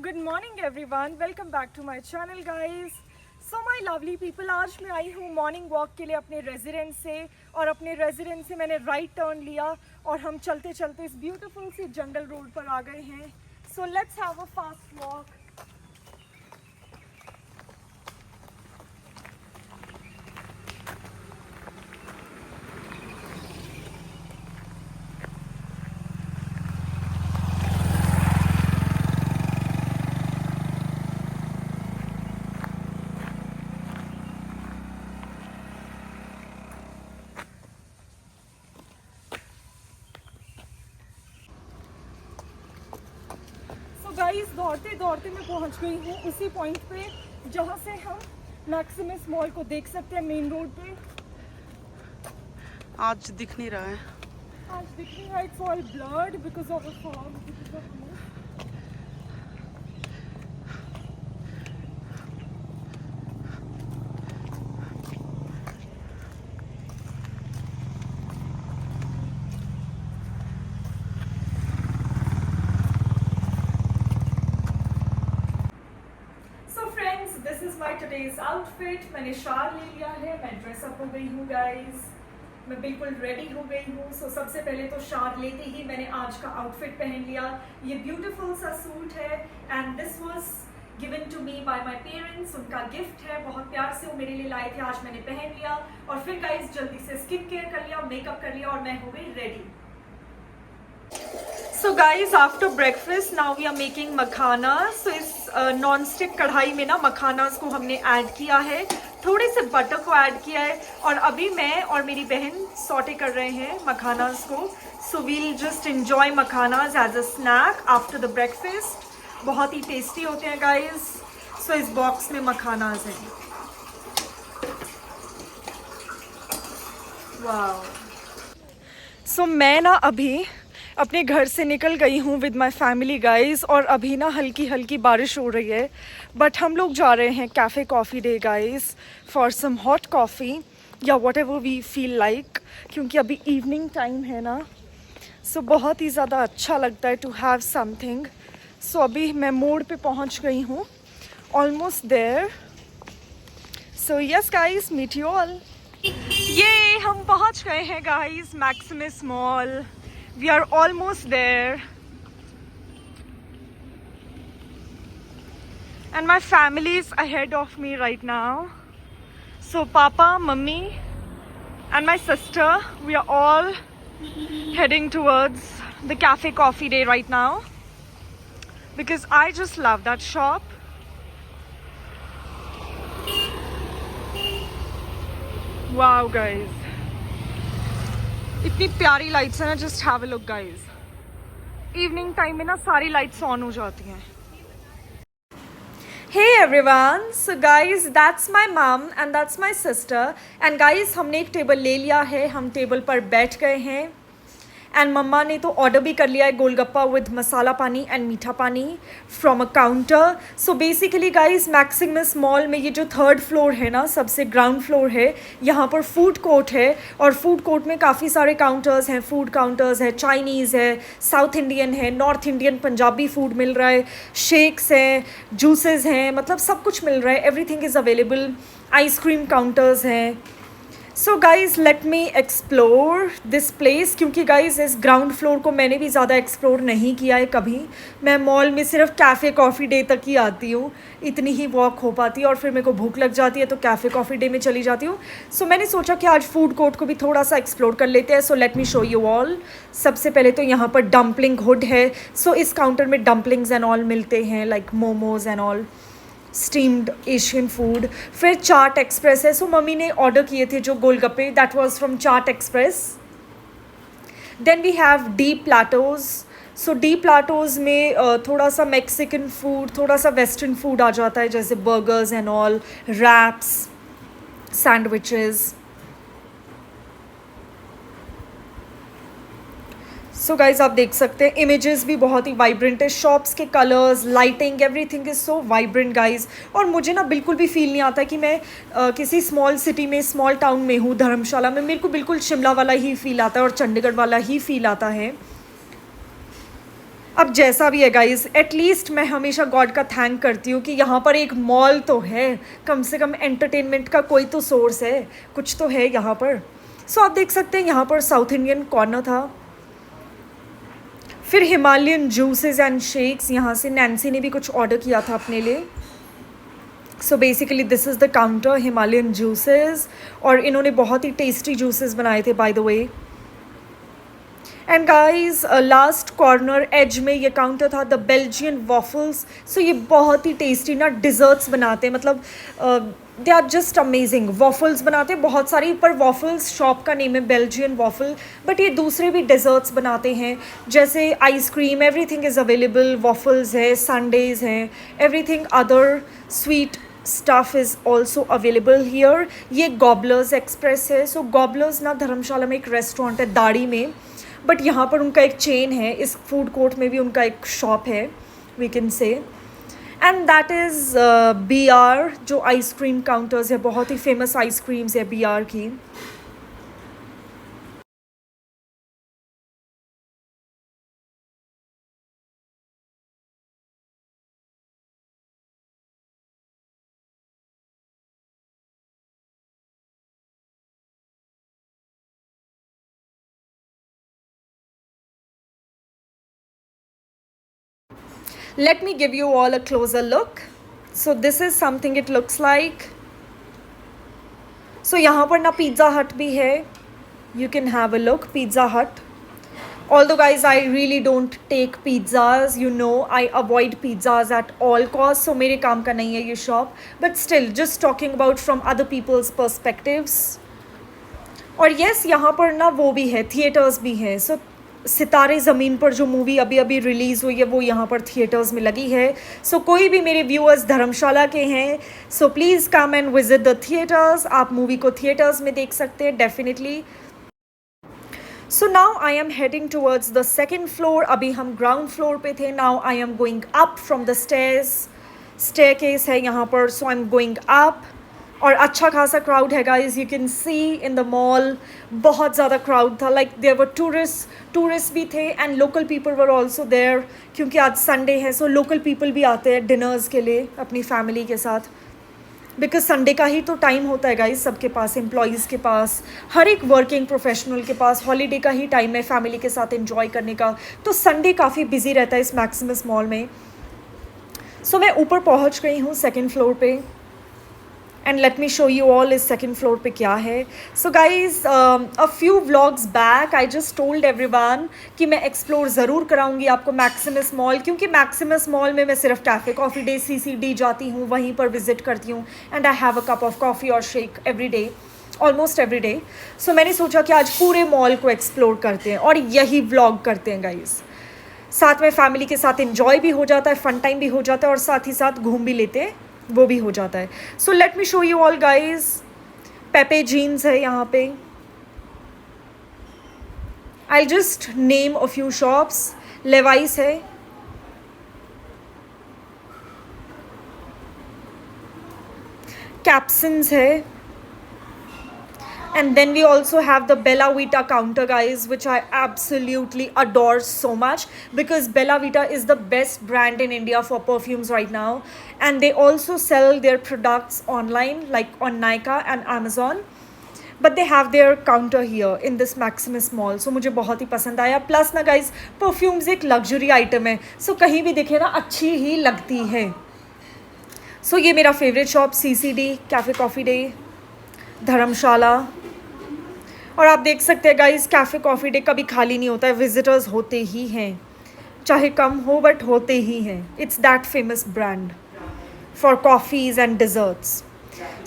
Good morning everyone, welcome back to my channel guys. So my lovely people, आज मैं आई हूँ morning walk के लिए अपने रेजिडेंस से, और अपने रेजिडेंस से मैंने राइट टर्न लिया और हम चलते चलते इस ब्यूटीफुल सी जंगल रोड पर आ गए हैं। So let's have a fast walk. Guys, दौड़ते दौड़ते मैं पहुंच गई हूँ उसी पॉइंट पे जहाँ से हम मैक्सिमस मॉल को देख सकते हैं मेन रोड पे। आज दिख नहीं रहा है। आज दिख नहीं रहा, it's all blurred because of the fog. This is my today's outfit. मैंने शाल ले लिया है, मैं ड्रेसअप हो गई हूँ गाइज, मैं बिल्कुल रेडी हो गई हूँ। सो सबसे पहले तो शाल लेते ही मैंने आज का आउटफिट पहन लिया। ये ब्यूटीफुल सा सूट है and this was given to me by my parents. उनका गिफ्ट है, बहुत प्यार से वो मेरे लिए लाए थे। आज मैंने पहन लिया और फिर गाइज जल्दी से स्किन केयर कर लिया, मेकअप कर लिया और मैं हो गई ready. So guys, after breakfast now we are making makhana. So इस नॉन स्टिक कढ़ाई में ना मखानास को हमने ऐड किया है, थोड़े से बटर को ऐड किया है और अभी मैं और मेरी बहन सॉटे कर रहे हैं मखानास को। So we'll just enjoy मखानास as a snack after the breakfast। बहुत ही टेस्टी होते हैं गाइज। So इस बॉक्स में मखानास हैं। वाओ। So मैं ना अभी अपने घर से निकल गई हूँ विद माई फैमिली गाइज, और अभी ना हल्की हल्की बारिश हो रही है, बट हम लोग जा रहे हैं Cafe Coffee Day guys for some hot coffee या whatever we feel like, क्योंकि अभी इवनिंग टाइम है ना। सो बहुत ही ज़्यादा अच्छा लगता है टू हैव समथिंग। सो अभी मैं मोड़ पे पहुँच गई हूँ, almost there. So yes guys, meet you all. ये हम पहुँच गए हैं guys Maximus mall. We are almost there and my family is ahead of me right now. So Papa, Mummy and my sister, we are all heading towards the cafe coffee day right now because I just love that shop. Wow guys, इतनी प्यारी lights है ना, just have a look guys. Evening time में ना सारी lights on हो जाती हैं। Hey everyone, so guys that's my mum and that's my sister and guys हमने एक टेबल ले लिया है, हम टेबल पर बैठ गए हैं एंड मम्मा ने तो ऑर्डर भी कर लिया है गोलगप्पा विद मसाला पानी एंड मीठा पानी from a counter. So basically guys Maximus mall में ये जो थर्ड फ्लोर है ना, सबसे ग्राउंड फ्लोर है, यहाँ पर फूड कोर्ट है और फूड कोर्ट में काफ़ी सारे काउंटर्स हैं। फूड काउंटर्स है, चाइनीज़ है, साउथ इंडियन है, नॉर्थ इंडियन पंजाबी फूड मिल रहा है, शेक्स हैं, जूसेस हैं, मतलब सब कुछ मिल रहा है। Everything is available. Ice cream counters हैं। So guys let me explore this place, क्योंकि गाइज़ इस ग्राउंड फ्लोर को मैंने भी ज़्यादा एक्सप्लोर नहीं किया है कभी। मैं मॉल में सिर्फ कैफ़े कॉफ़ी डे तक ही आती हूँ, इतनी ही वॉक हो पाती है और फिर मेरे को भूख लग जाती है तो कैफ़े कॉफ़ी डे में चली जाती हूँ। सो मैंने सोचा कि आज फूड कोर्ट को भी थोड़ा सा एक्सप्लोर कर लेते हैं। सो let me show you all. सबसे पहले तो यहाँ पर डम्पलिंग हुड है। सो इस काउंटर में डम्पलिंग्स एंड ऑल मिलते हैं, like momos and all, steamed Asian food. फिर चाट एक्सप्रेस है। सो मम्मी ने ऑर्डर किए थे जो गोलगप्पे, that was from Chaat Express. Then we have D Platos. So D Platos में थोड़ा सा मैक्सिकन फूड, थोड़ा सा वेस्टर्न फूड आ जाता है, जैसे burgers and all, wraps, sandwiches. So guys आप देख सकते हैं इमेजेस भी बहुत ही वाइब्रेंट है, शॉप्स के colours, lighting, everything is so vibrant guys. और मुझे ना बिल्कुल भी फील नहीं आता कि मैं किसी स्मॉल सिटी में, स्मॉल टाउन में हूँ, धर्मशाला में। मेरे को बिल्कुल शिमला वाला ही फील आता है और चंडीगढ़ वाला ही फील आता है। अब जैसा भी है गाइस, एटलीस्ट मैं हमेशा गॉड का थैंक करती हूँ कि यहाँ पर एक मॉल तो है, कम से कम एंटरटेनमेंट का कोई तो सोर्स है, कुछ तो है यहाँ पर। सो आप देख सकते हैं यहाँ पर साउथ इंडियन कॉर्नर था, फिर हिमालयन जूसेस एंड शेक्स, यहाँ से नैन्सी ने भी कुछ ऑर्डर किया था अपने लिए। So basically this is the counter, Himalayan juices, और इन्होंने बहुत ही टेस्टी जूसेस बनाए थे by the way. And guys last corner edge में ये काउंटर था द बेल्जियन वॉफल्स। सो ये बहुत ही टेस्टी ना डिज़र्ट्स बनाते हैं, मतलब they are just amazing. Waffles बनाते हैं बहुत सारी, पर वॉफल्स शॉप का नेम है बेल्जियन वॉफल, बट ये दूसरे भी डिज़र्ट्स बनाते हैं, जैसे ice cream, everything is available. Waffles है, संडेज़ हैं, everything other sweet stuff is also available here. ये गॉबलर्स एक्सप्रेस है। सो गॉबलर्स ना धर्मशाला में एक रेस्टोरेंट है दाड़ी में, बट यहाँ पर उनका एक चेन है, इस फूड कोर्ट में भी उनका एक शॉप है, we can say. And that is BR, जो आइसक्रीम काउंटर्स है, बहुत ही फेमस आइसक्रीम्स है BR की। Let me give you all a closer look. So this is something it looks like. So यहाँ पर ना पिज़्ज़ा हट भी है, you can have a look, Pizza Hut. Although guys I really don't take pizzas, you know I avoid pizzas at all costs, so मेरे काम का नहीं है ये shop, but still just talking about from other people's perspectives. और yes यहाँ पर ना वो भी है, थिएटर्स भी हैं। सो सितारे ज़मीन पर जो मूवी अभी अभी रिलीज़ हुई है वो यहाँ पर थिएटर्स में लगी है। सो कोई भी मेरे व्यूअर्स धर्मशाला के हैं, so please come and visit the theatres. आप मूवी को थिएटर्स में देख सकते हैं definitely. So now I am heading towards the second floor. अभी हम ग्राउंड फ्लोर पे थे, now I am going up from the stairs. Staircase है यहाँ पर, सो आई एम गोइंग अप। और अच्छा खासा क्राउड है guys, you can see in the mall बहुत ज़्यादा क्राउड था। लाइक देयर वर टूरिस्ट भी थे and local people were also there, क्योंकि आज संडे है। सो लोकल पीपल भी आते हैं डिनर्स के लिए अपनी फैमिली के साथ, बिकॉज संडे का ही तो टाइम होता है गाइज सबके पास, एम्प्लॉयज़ के पास, हर एक वर्किंग प्रोफेशनल के पास हॉलीडे का ही टाइम है फैमिली के साथ एंजॉय करने का। तो संडे काफ़ी बिजी रहता है इस मैक्सिमस मॉल में। सो मैं ऊपर पहुंच गई हूँ सेकेंड फ्लोर पे, and let me show you all इस सेकेंड फ्लोर पे क्या है। So guys a few vlogs back I just told everyone कि मैं एक्सप्लोर ज़रूर कराऊंगी आपको मैक्सिमस मॉल, क्योंकि मैक्सिमस मॉल में मैं सिर्फ कैफ़े कॉफ़ी डे CCD जाती हूँ, वहीं पर विजिट करती हूँ, and I have a cup of coffee और shake every day, almost every day. So मैंने सोचा कि आज पूरे मॉल को एक्सप्लोर करते हैं और यही व्लॉग करते हैं गाइज। साथ में फैमिली के साथ इन्जॉय भी हो जाता है, फ़न टाइम भी हो जाता है, और साथ ही साथ घूम भी लेते हैं, वो भी हो जाता है। So let me show you all guys. Pepe Jeans है यहाँ पे, I just name a few shops. Levi's है, कैप्सन्स है, and then we also have the Bella Vita counter guys, which I absolutely adore so much, because Bella Vita is the best brand in India for perfumes right now, and they also sell their products online like on Nykaa and Amazon, but they have their counter here in this Maximus mall. So मुझे बहुत ही पसंद आया। Plus ना guys perfumes एक luxury item है, सो कहीं भी दिखे ना अच्छी ही लगती है। सो ये मेरा favourite shop CCD Cafe Coffee Day Dharamshala. और आप देख सकते हैं गाइस कैफ़े कॉफ़ी डे कभी खाली नहीं होता है, विजिटर्स होते ही हैं, चाहे कम हो बट होते ही हैं। It's that famous brand for coffees and desserts.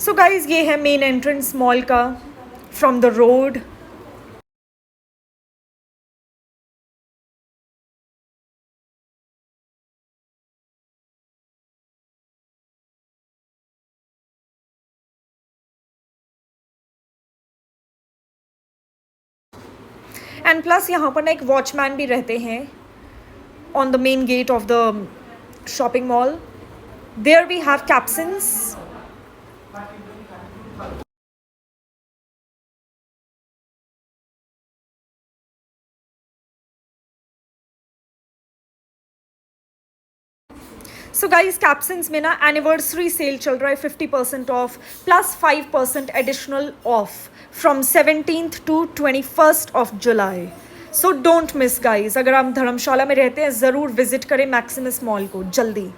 So guys ये है मेन एंट्रेंस मॉल का from the road. And plus यहाँ पर ना एक वॉचमैन भी रहते हैं on the main gate of the shopping mall. There we have Capsons, so guys Capsons में ना एनिवर्सरी सेल चल रहा है 50% off plus 5% additional off from 17th to 21st off July. So don't miss guys. अगर आप धर्मशाला में रहते हैं ज़रूर विजिट करें मैक्सिमस मॉल को जल्दी.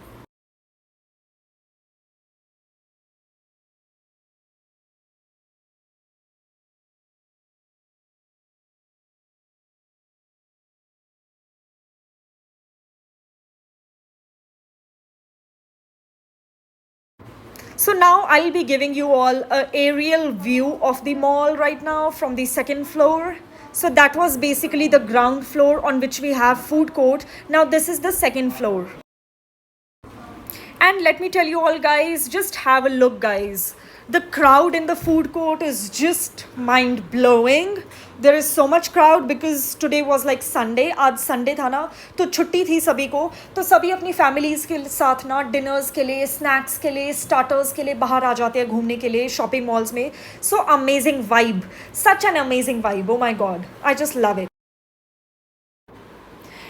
So now I'll be giving you all a aerial view of the mall right now from the second floor. So that was basically the ground floor on which we have food court. Now this is the second floor. And let me tell you all guys, just have a look guys. The crowd in the food court is just mind blowing. There is so much crowd because today was like Sunday. आज Sunday था ना, तो छुट्टी थी सभी को, तो सभी अपनी फैमिलीज के साथ ना डिनर्स के लिए, स्नैक्स के लिए, स्टार्टर्स के लिए बाहर आ जाते हैं घूमने के लिए शॉपिंग मॉल्स में. So amazing vibe, such an amazing vibe. Oh my God, I just love it.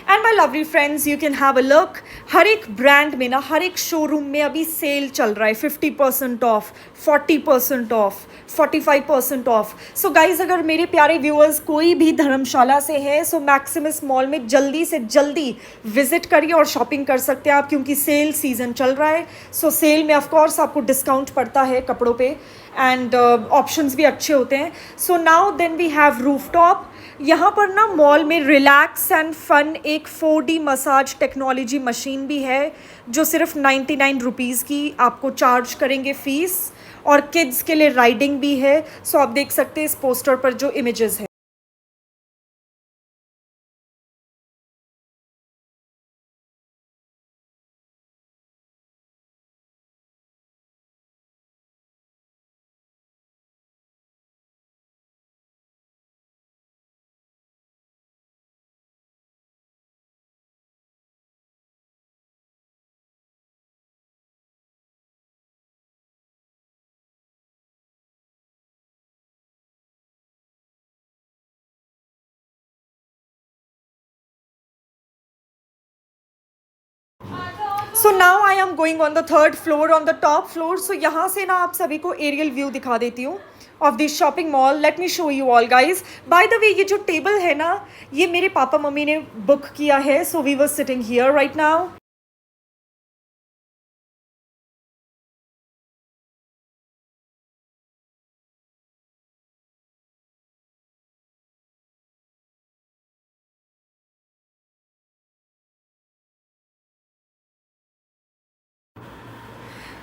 And my lovely friends, you can have a look. हर एक ब्रांड में ना, हर एक शोरूम में अभी सेल चल रहा है. 50% of, 40% of, 45% of. So guys, अगर मेरे प्यारे व्यूअर्स कोई भी धर्मशाला से है, सो मैक्सिमस मॉल में जल्दी से जल्दी विजिट करिए और शॉपिंग कर सकते हैं आप, क्योंकि सेल सीज़न चल रहा है. सो सेल में ऑफकोर्स आपको डिस्काउंट पड़ता है कपड़ों पे, एंड ऑप्शंस भी अच्छे होते हैं. So now then we have roof top. यहाँ पर ना मॉल में रिलैक्स एंड फन एक 4D मसाज टेक्नोलॉजी मशीन भी है, जो सिर्फ 99 रुपीज़ की आपको चार्ज करेंगे फ़ीस, और किड्स के लिए राइडिंग भी है. सो आप देख सकते हैं इस पोस्टर पर जो इमेजेस है. So now I am going on the third floor, on the top floor. So यहाँ से ना आप सभी को एरियल व्यू दिखा देती हूँ of this shopping mall. Late me show you all guys. Bye the वे, ये जो टेबल है ना, ये मेरे पापा मम्मी ने बुक किया है. So we were sitting here right now.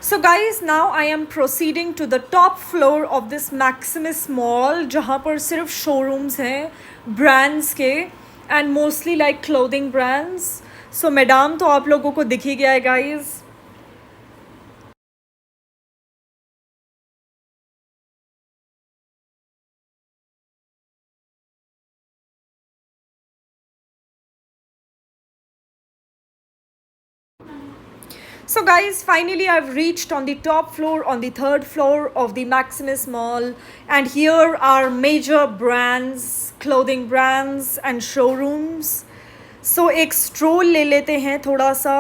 So guys, now I am proceeding to the top floor of this Maximus Mall, जहाँ पर सिर्फ showrooms हैं brands के, and mostly like clothing brands. So madam तो आप लोगों को दिख ही गया है guys. So guys, finally I've reached on the top floor, on the third floor of the Maximus Mall, and here are major brands, clothing brands and showrooms. So एक stroll ले लेते हैं थोड़ा सा,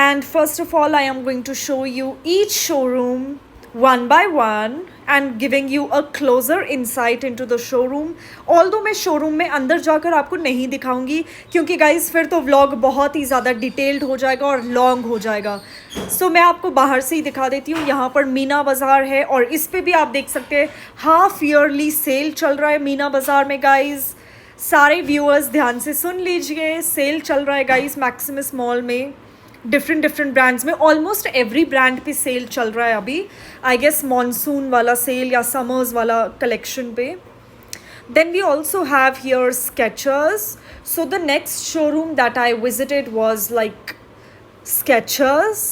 and first of all I am going to show you each showroom one by one and giving you a closer insight into the showroom. Although मैं showroom में अंदर जाकर आपको नहीं दिखाऊंगी, क्योंकि guys फिर तो vlog बहुत ही ज़्यादा डिटेल्ड हो जाएगा और लॉन्ग हो जाएगा. सो मैं आपको बाहर से ही दिखा देती हूँ. यहाँ पर मीना बाज़ार है, और इस पे भी आप देख सकते हैं हाफ ईयरली सेल चल रहा है मीना बाज़ार में गाइज़. सारे व्यूअर्स ध्यान से सुन लीजिए, सेल चल रहा है गाइज़ मैक्सिमस मॉल में. डिफरेंट ब्रांड्स में ऑलमोस्ट एवरी ब्रांड पे सेल चल रहा है अभी. आई गेस मॉनसून वाला सेल या समर्स वाला कलेक्शन पे. Then we also have here Skechers. So the next showroom that I visited was like Skechers.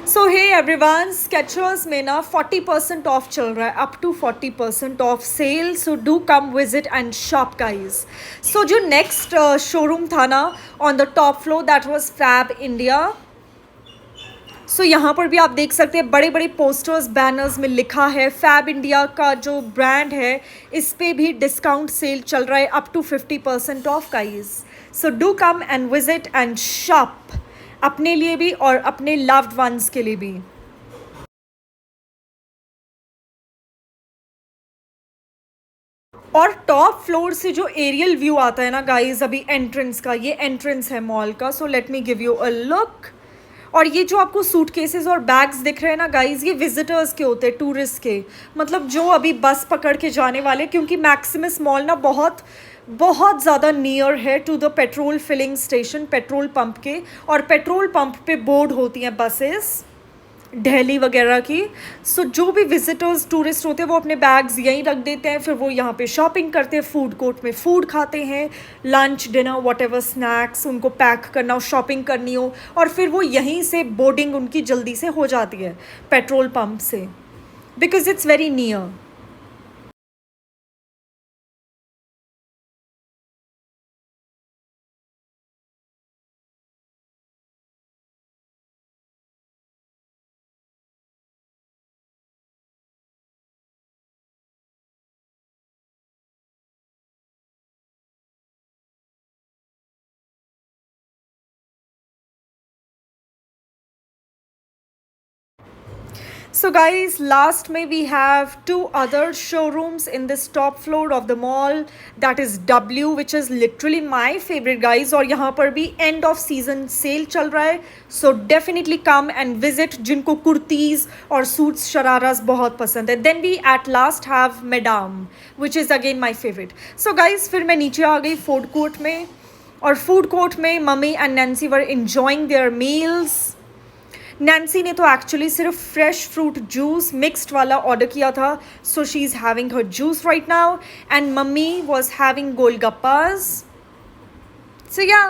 So hey everyone, Skechers में ना 40% ऑफ चल रहा है, up to 40% off sale. So do come visit and shop guys. सो जो next showroom था ना on the top floor, that was Fabindia. So यहाँ पर भी आप देख सकते हैं बड़े बड़े पोस्टर्स बैनर्स में लिखा है फैब इंडिया का जो ब्रांड है इस पे भी डिस्काउंट सेल चल रहा है up to 50% off guys. So do come and visit and shop अपने लिए भी और अपने लव्ड वंस के लिए भी. और टॉप फ्लोर से जो एरियल व्यू आता है ना गाइज अभी एंट्रेंस का, ये एंट्रेंस है मॉल का. सो let me give you a look. और ये जो आपको सूटकेसेस और बैग्स दिख रहे हैं ना गाइज, ये विजिटर्स के होते हैं, टूरिस्ट के, मतलब जो अभी बस पकड़ के जाने वाले, क्योंकि मैक्सिमस मॉल ना बहुत बहुत ज़्यादा नियर है to the petrol filling station, petrol pump के. और पेट्रोल पंप पे बोर्ड होती हैं बसेस दिल्ली वगैरह की. सो जो भी विजिटर्स टूरिस्ट होते हैं वो अपने बैग्स यहीं रख देते हैं, फिर वो यहाँ पे शॉपिंग करते हैं, फूड कोर्ट में फूड खाते हैं, लंच डिनर व्हाटएवर स्नैक्स उनको पैक करना हो, शॉपिंग करनी हो, और फिर वो यहीं से बोर्डिंग उनकी जल्दी से हो जाती है पेट्रोल पंप से, because it's very near. So guys, last में we have two other showrooms in this top floor of the mall, that is W, which is literally my favorite guys. और यहाँ पर भी end of season sale चल रहा है, so definitely come and visit जिनको कुर्तीज़ और सूट्स शरारास बहुत पसंद है. Then we at last have Madame, which is again my favorite. So guys, फिर मैं नीचे आ गई फूड कोर्ट में, और फूड कोर्ट में मम्मी and Nancy were enjoying their meals. Nancy ने तो एक्चुअली सिर्फ फ्रेश फ्रूट जूस मिक्स्ड वाला ऑर्डर किया था, so she is having her juice right now, and मम्मी was having golgappas. So yeah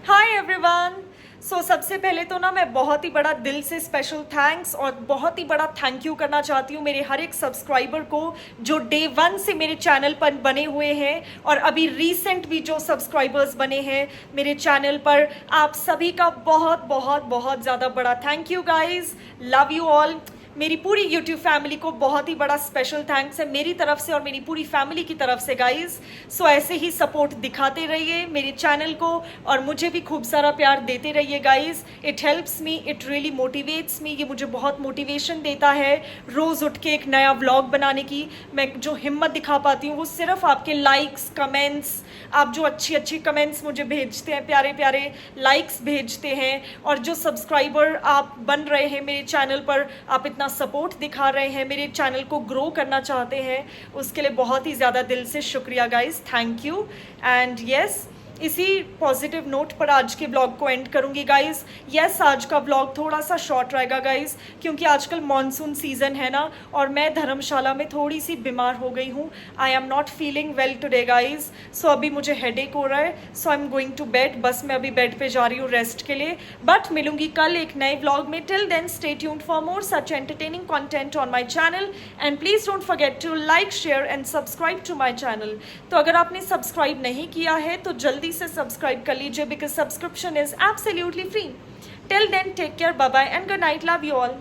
hi everyone. सो सबसे पहले तो ना मैं बहुत ही बड़ा दिल से स्पेशल थैंक्स और बहुत ही बड़ा थैंक यू करना चाहती हूँ मेरे हर एक सब्सक्राइबर को जो डे 1 से मेरे चैनल पर बने हुए हैं, और अभी रीसेंट भी जो सब्सक्राइबर्स बने हैं मेरे चैनल पर. आप सभी का बहुत बहुत बहुत ज़्यादा बड़ा thank you guys. Love you all. मेरी पूरी YouTube फैमिली को बहुत ही बड़ा स्पेशल थैंक्स है मेरी तरफ से और मेरी पूरी फैमिली की तरफ से गाइस. सो ऐसे ही सपोर्ट दिखाते रहिए मेरे चैनल को और मुझे भी खूब सारा प्यार देते रहिए guys. It helps me, it really motivates me. ये मुझे बहुत मोटिवेशन देता है रोज़ उठ के एक नया व्लॉग बनाने की. मैं जो हिम्मत दिखा पाती हूँ वो सिर्फ आपके लाइक्स, कमेंट्स, आप जो अच्छी अच्छी कमेंट्स मुझे भेजते हैं, प्यारे प्यारे लाइक्स भेजते हैं, और जो सब्सक्राइबर आप बन रहे हैं मेरे चैनल पर, आप इतना सपोर्ट दिखा रहे हैं, मेरे चैनल को ग्रो करना चाहते हैं, उसके लिए बहुत ही ज़्यादा दिल से शुक्रिया guys. Thank you. And yes, इसी पॉजिटिव नोट पर आज के ब्लॉग को एंड करूंगी गाइस. यस, आज का ब्लॉग थोड़ा सा शॉर्ट रहेगा गाइस, क्योंकि आजकल मॉनसून सीज़न है ना, और मैं धर्मशाला में थोड़ी सी बीमार हो गई हूँ. I am not feeling well today guys. So अभी मुझे हेडेक हो रहा है, so I am going to bed. बस मैं अभी बेड पे जा रही हूँ रेस्ट के लिए, बट मिलूंगी कल एक नए ब्लॉग में. Till then stay tuned for more such entertaining content on my channel, and please don't forget to like, share and subscribe to my channel. तो अगर आपने सब्सक्राइब नहीं किया है तो जल्दी से सब्सक्राइब कर लीजिए, because subscription is absolutely free. Till then take care, bye bye and good night. Love you all.